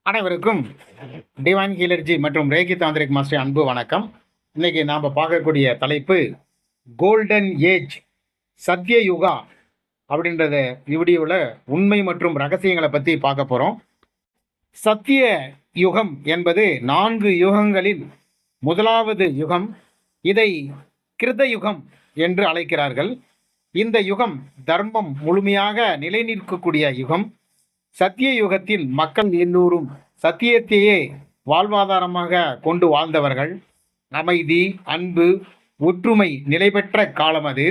அனைவருக்கும் டிவைன் ஹீலர்ஜி மற்றும் Reiki tantric master அன்பு வணக்கம். இன்னைக்கு நாம் பார்க்கக்கூடிய தலைப்பு கோல்டன் ஏஜ் சத்திய யுகா அப்படின்றத வீடியோவில் உண்மை மற்றும் ரகசியங்களை பற்றி பார்க்க போகிறோம். சத்திய யுகம் என்பது 4 யுகங்களில் முதலாவது யுகம். இதை கிருத யுகம் என்று அழைக்கிறார்கள். இந்த யுகம் தர்மம் முழுமையாக நிலைநிற்கக்கூடிய யுகம். சத்திய யுகத்தில் மக்கள் எல்லோரும் சத்தியத்தையே வாழ்வாதாரமாக கொண்டு வாழ்ந்தவர்கள். அமைதி, அன்பு, ஒற்றுமை நிலை பெற்ற காலம் அது.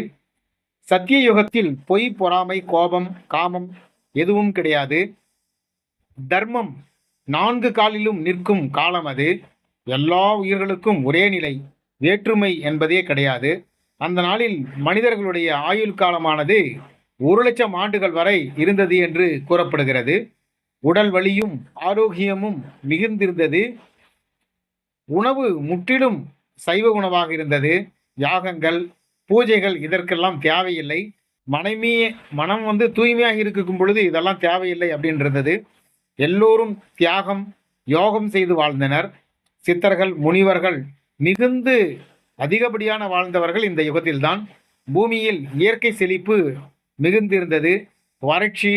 சத்திய யுகத்தில் பொய், பொறாமை, கோபம், காமம் எதுவும் கிடையாது. தர்மம் 4 காலிலும் நிற்கும் காலம் அது. எல்லா உயிர்களுக்கும் ஒரே நிலை, வேற்றுமை என்பதே கிடையாது. அந்த நாளில் மனிதர்களுடைய ஆயுள் காலமானது 1,00,000 ஆண்டுகள் வரை இருந்தது என்று கூறப்படுகிறது. உடல் வலியும் ஆரோக்கியமும் மிகுந்திருந்தது. உணவு முற்றிலும் சைவ உணவாக இருந்தது. யாகங்கள், பூஜைகள் இதற்கெல்லாம் தேவையில்லை. மனம் தூய்மையாக இருக்கும் பொழுது இதெல்லாம் தேவையில்லை அப்படின்றது. எல்லோரும் தியாகம், யோகம் செய்து வாழ்ந்தனர். சித்தர்கள், முனிவர்கள் மிகுந்து அதிகப்படியான வாழ்ந்தவர்கள் இந்த யுகத்தில்தான். பூமியில் இயற்கை செழிப்பு மிகுந்திருந்தது. வறட்சி,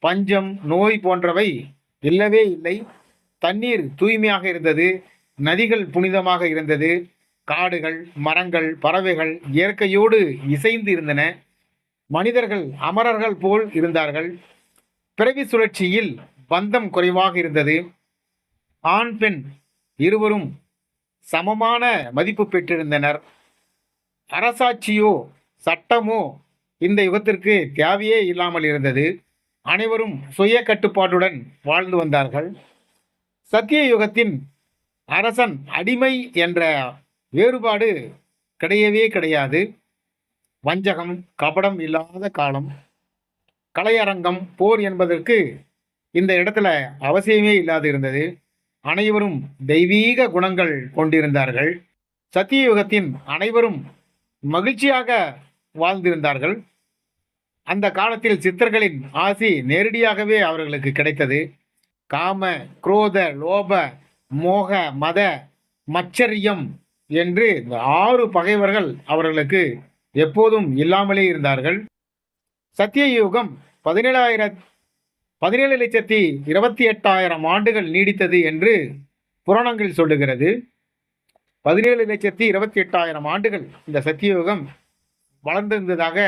பஞ்சம், நோய் போன்றவை இல்லவே இல்லை. தண்ணீர் தூய்மையாக இருந்தது. நதிகள் புனிதமாக இருந்தது. காடுகள், மரங்கள், பறவைகள் இயற்கையோடு இசைந்து இருந்தன. மனிதர்கள் அமரர்கள் போல் இருந்தார்கள். பிறவி சுழற்சியில் பந்தம் குறைவாக இருந்தது. ஆண், பெண் இருவரும் சமமான மதிப்பு பெற்றிருந்தனர். அரசாட்சியோ சட்டமோ இந்த யுகத்திற்கு தேவையே இல்லாமல் இருந்தது. அனைவரும் சுய கட்டுப்பாட்டுடன் வாழ்ந்து வந்தார்கள். சத்திய யுகத்தின் அரசன் அடிமை என்ற வேறுபாடு கிடையவே கிடையாது. வஞ்சகம், கபடம் இல்லாத காலம். கலையரங்கம், போர் என்பதற்கு இந்த இடத்துல அவசியமே இல்லாது இருந்தது. அனைவரும் தெய்வீக குணங்கள் கொண்டிருந்தார்கள். சத்திய யுகத்தின் அனைவரும் மகிழ்ச்சியாக வாழ்ந்திருந்தார்கள். அந்த காலத்தில் சித்தர்களின் ஆசி நேரடியாகவே அவர்களுக்கு கிடைத்தது. காம, குரோத, லோப, மோக, மத, மச்சரியம் என்று இந்த 6 பகைவர்கள் அவர்களுக்கு எப்போதும் இல்லாமலே இருந்தார்கள். சத்திய யுகம் 17,28,000 ஆண்டுகள் நீடித்தது என்று புராணங்கள் சொல்லுகிறது. 17,28,000 ஆண்டுகள் இந்த சத்தியயுகம் வளர்ந்திருந்ததாக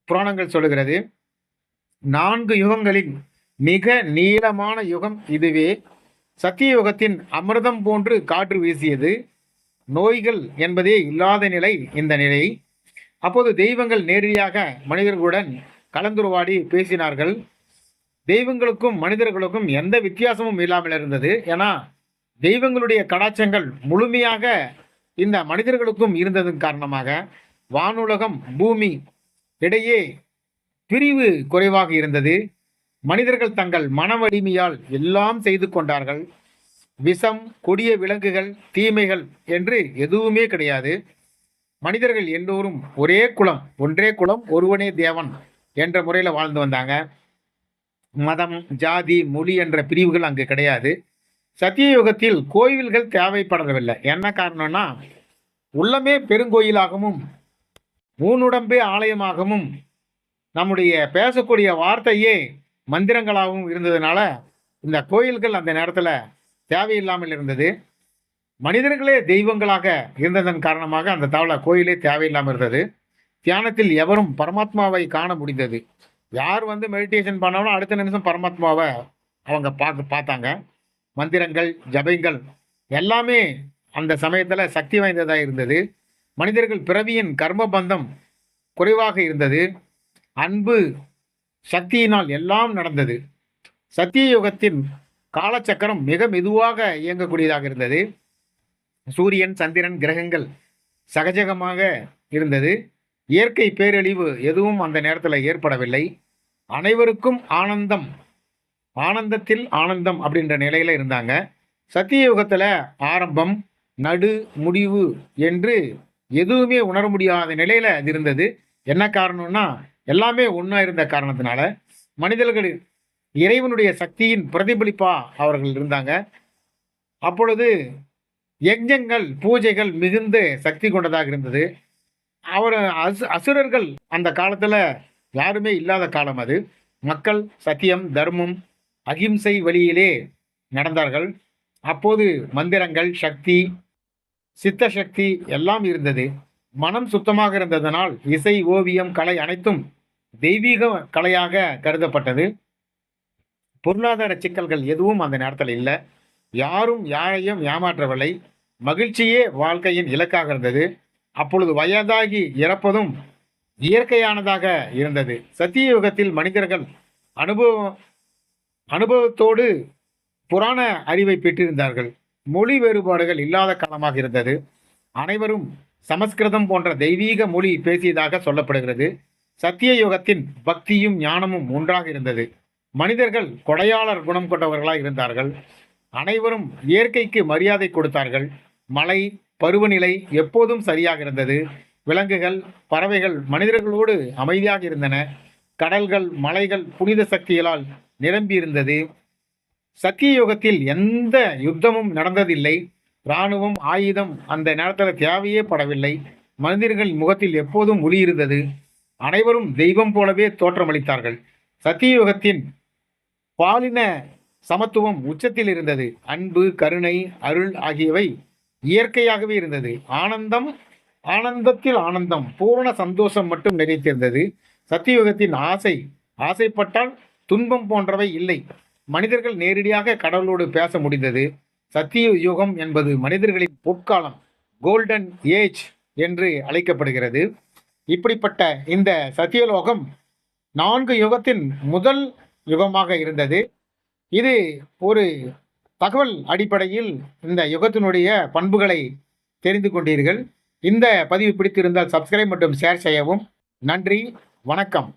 புராணங்கள் சொல்லுகிறது. 4 யுகங்களின் மிக நீளமான யுகம் இதுவே. சத்தியயுகத்தின் அமிர்தம் போன்று காற்று வீசியது. நோய்கள் என்பதே இல்லாத நிலை இந்த நிலை. அப்போது தெய்வங்கள் நேரடியாக மனிதர்களுடன் கலந்துரையாடி பேசினார்கள். தெய்வங்களுக்கும் மனிதர்களுக்கும் எந்த வித்தியாசமும் இல்லாமல் இருந்தது. ஏன்னா தெய்வங்களுடைய கடாட்சங்கள் முழுமையாக இந்த மனிதர்களுக்கும் இருந்ததன் காரணமாக வானுலகம், பூமி இடையே பிரிவு குறைவாக இருந்தது. மனிதர்கள் தங்கள் மன வலிமையால் எல்லாம் செய்து கொண்டார்கள். விஷம், கொடிய விலங்குகள், தீமைகள் என்று எதுவுமே கிடையாது. மனிதர்கள் எல்லோரும் ஒரே குலம், ஒன்றே குலம், ஒருவனே தேவன் என்ற முறையில் வாழ்ந்து வந்தாங்க. மதம், ஜாதி, மொழி என்ற பிரிவுகள் அங்கு கிடையாது. சத்தியயுகத்தில் கோயில்கள் தேவைப்படவில்லை. என்ன காரணம்னா உள்ளமே பெருங்கோயிலாகவும் ஊனுடம்பே ஆலயமாகவும் நம்முடைய பேசக்கூடிய வார்த்தையே மந்திரங்களாகவும் இருந்ததுனால இந்த கோயில்கள் அந்த நேரத்தில் தேவையில்லாமல் இருந்தது. மனிதர்களே தெய்வங்களாக இருந்ததன் காரணமாக அந்த கோயிலே தேவையில்லாமல் இருந்தது. தியானத்தில் எவரும் பரமாத்மாவை காண முடிந்தது. யார் மெடிடேஷன் பண்ணாலும் அடுத்த நிமிஷம் பரமாத்மாவை அவங்க பார்த்தாங்க. மந்திரங்கள், ஜபங்கள் எல்லாமே அந்த சமயத்தில் சக்தி வாய்ந்ததாக இருந்தது. மனிதர்கள் பிறவியின் கர்ம பந்தம் குறைவாக இருந்தது. அன்பு சக்தியினால் எல்லாம் நடந்தது. சத்திய யுகத்தின் காலச்சக்கரம் மிக மெதுவாக இயங்கக்கூடியதாக இருந்தது. சூரியன், சந்திரன், கிரகங்கள் சகஜகமாக இருந்தது. இயற்கை பேரழிவு எதுவும் அந்த நேரத்தில் ஏற்படவில்லை. அனைவருக்கும் ஆனந்தம், ஆனந்தத்தில் ஆனந்தம் அப்படின்ற நிலையில் இருந்தாங்க. சத்திய யுகத்தில் ஆரம்பம், நடு, முடிவு என்று எதுவுமே உணர முடியாத நிலையில் அது இருந்தது. என்ன காரணம்னா எல்லாமே ஒன்றா இருந்த காரணத்தினால மனிதர்கள் இறைவனுடைய சக்தியின் பிரதிபலிப்பா அவர்கள் இருந்தாங்க. அப்பொழுது யஜ்ஞங்கள் பூஜைகள் மிகுந்த சக்தி கொண்டதாக இருந்தது. அவர் அசுரர்கள் அந்த காலத்துல யாருமே இல்லாத காலம் அது. மக்கள் சத்தியம் தர்மம் அகிம்சை வழியிலே நடந்தார்கள். அப்போது மந்திரங்கள் சக்தி சித்த சக்தி எல்லாம் இருந்தது. மனம் சுத்தமாக இருந்ததனால் இசை ஓவியம் கலை அனைத்தும் தெய்வீக கலையாக கருதப்பட்டது. பொருளாதார சிக்கல்கள் எதுவும் அந்த நேரத்தில் இல்லை. யாரும் யாரையும் ஏமாற்றவில்லை. மகிழ்ச்சியே வாழ்க்கையின் இலக்காக இருந்தது. அப்பொழுது வயதாகி இறப்பதும் இயற்கையானதாக இருந்தது. சத்திய யுகத்தில் மனிதர்கள் அனுபவத்தோடு புராண அறிவை பெற்றிருந்தார்கள். மொழி வேறுபாடுகள் இல்லாத காலமாக இருந்தது. அனைவரும் சமஸ்கிருதம் போன்ற தெய்வீக மொழி பேசியதாக சொல்லப்படுகிறது. சத்திய யுகத்தின் பக்தியும் ஞானமும் ஒன்றாக இருந்தது. மனிதர்கள் கொடையாளர் குணம் கொண்டவர்களாக இருந்தார்கள். அனைவரும் இயற்கைக்கு மரியாதை கொடுத்தார்கள். மழை பருவநிலை எப்போதும் சரியாக இருந்தது. விலங்குகள் பறவைகள் மனிதர்களோடு அமைதியாக இருந்தன. கடல்கள் மலைகள் புனித சக்திகளால் நிரம்பியிருந்தது. சத்திய யுகத்தில் எந்த யுத்தமும் நடந்ததில்லை. இராணுவம் ஆயுதம் அந்த நேரத்தில் தேவையே படவில்லை. மனிதர்கள் முகத்தில் எப்போதும் ஒளி இருந்தது. அனைவரும் தெய்வம் போலவே தோற்றமளித்தார்கள். சத்திய யுகத்தின் பாலின சமத்துவம் உச்சத்தில் இருந்தது. அன்பு கருணை அருள் ஆகியவை இயற்கையாகவே இருந்தது. ஆனந்தத்தில் ஆனந்தம் பூரண சந்தோஷம் மட்டும் நிறைந்திருந்தது. சத்தியுகத்தின் ஆசைப்பட்டால் துன்பம் போன்றவை இல்லை. மனிதர்கள் நேரடியாக கடவுளோடு பேச முடிந்தது. சத்திய யுகம் என்பது மனிதர்களின் பொற்காலம், கோல்டன் ஏஜ் என்று அழைக்கப்படுகிறது. இப்படிப்பட்ட இந்த சத்தியலோகம் 4 யுகத்தின் முதல் யுகமாக இருந்தது. இது ஒரு தகவல் அடிப்படையில் இந்த யுகத்தினுடைய பண்புகளை தெரிந்து கொண்டீர்கள். இந்த பதிவு பிடித்திருந்தால் சப்ஸ்கிரைப் மற்றும் ஷேர் செய்யவும். நன்றி, வணக்கம்.